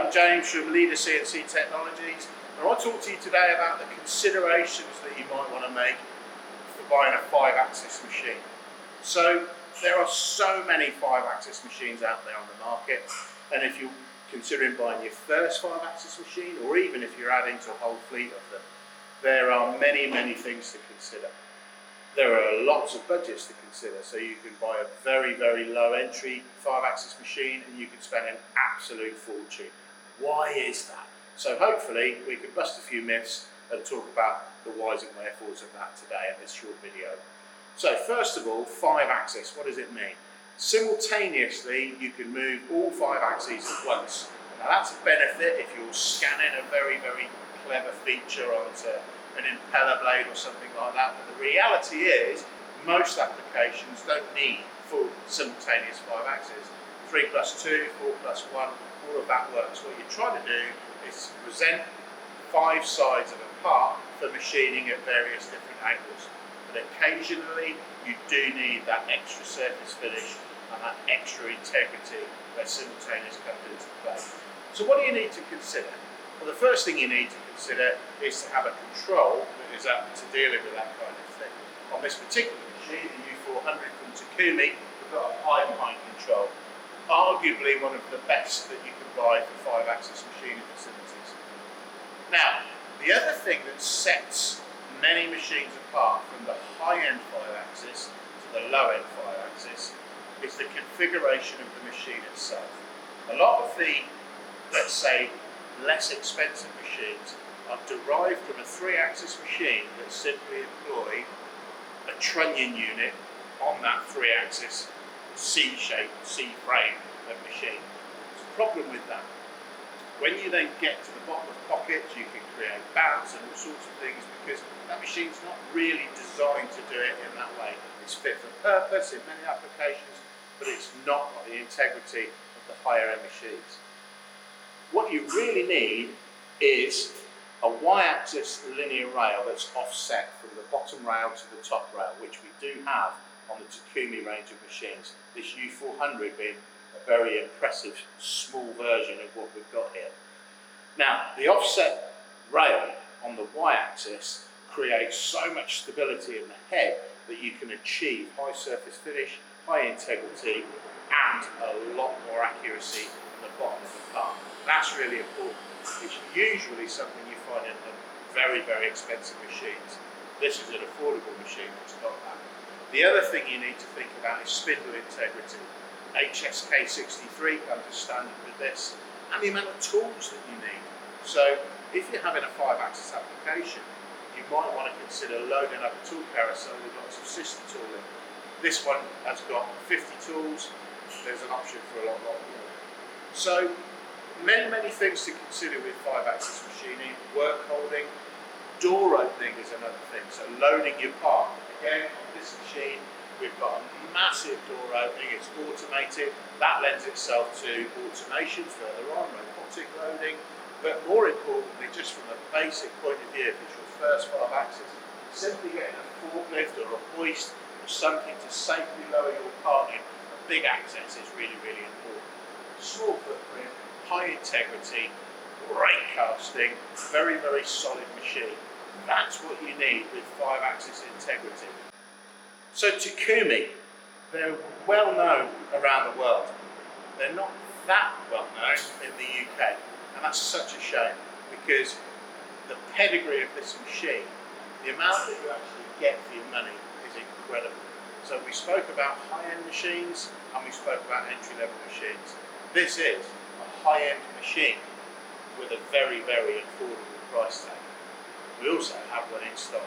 I'm James from Leader CNC Technologies, and I want to talk to you today about the considerations that you might want to make for buying a 5-axis machine. So there are so many 5-axis machines out there on the market, and if you're considering buying your first 5-axis machine, or even if you're adding to a whole fleet of them, there are many things to consider. There are lots of budgets to consider, so you can buy a very low entry 5-axis machine and you can spend an absolute fortune. Why is that? So hopefully we can bust a few myths and talk about the whys and wherefores of that today in this short video. So first of all, 5-axis, what does it mean? Simultaneously you can move all 5 axes at once. Now that's a benefit if you're scanning a very clever feature onto an impeller blade or something like that, but the reality is most applications don't need full simultaneous 5 axes. 3+2, 4+1, all of that works. What you're trying to do is present 5 sides of a part for machining at various different angles, but occasionally you do need that extra surface finish and that extra integrity where simultaneous comes into play. So what do you need to consider? Well, the first thing you need to consider is to have a control that is up to dealing with that kind of thing. On this particular machine, the U400 from Takumi, we've got a high control. Arguably one of the best that you can buy for 5-axis machining facilities. Now, the other thing that sets many machines apart from the high-end 5-axis to the low-end 5-axis is the configuration of the machine itself. A lot of the, let's say, less expensive machines are derived from a 3-axis machine that simply employ a trunnion unit on that 3-axis C-shaped, C-frame of machine. There's a problem with that. When you then get to the bottom of pockets, you can create bands and all sorts of things because that machine's not really designed to do it in that way. It's fit for purpose in many applications, but it's not got the integrity of the higher end machines. What you really need is a Y-axis linear rail that's offset from the bottom rail to the top rail, which we do have on the Takumi range of machines, this U400 being a very impressive small version of what we've got here. Now, the offset rail on the Y-axis creates so much stability in the head that you can achieve high surface finish, high integrity, and a lot more accuracy on the bottom of the part. That's really important. It's usually something you find in the very expensive machines. This is an affordable machine that's got that. The other thing you need to think about is spindle integrity. HSK63 comes as standard with this, and the amount of tools that you need. So if you're having a 5-axis application, you might want to consider loading up a tool carousel with lots of sister tooling. This one has got 50 tools. There's an option for a lot more. So many things to consider with 5-axis machining. Work holding, door opening is another thing. So loading your part. Again, on this machine, we've got a massive door opening. It's automated. That lends itself to automation further on, robotic loading. But more importantly, just from a basic point of view, if it's your first 5-axis, simply getting a forklift or a hoist or something to safely lower your part in a big access is really important. Small footprint, high integrity, great casting, very solid machine. That's what you need with 5-axis integrity. So Takumi, they're well known around the world. They're not that well known in the UK, and that's such a shame because the pedigree of this machine, the amount that you actually get for your money is incredible. So we spoke about high-end machines and we spoke about entry-level machines. This is a high-end machine with a very affordable price tag. We also have one in stock.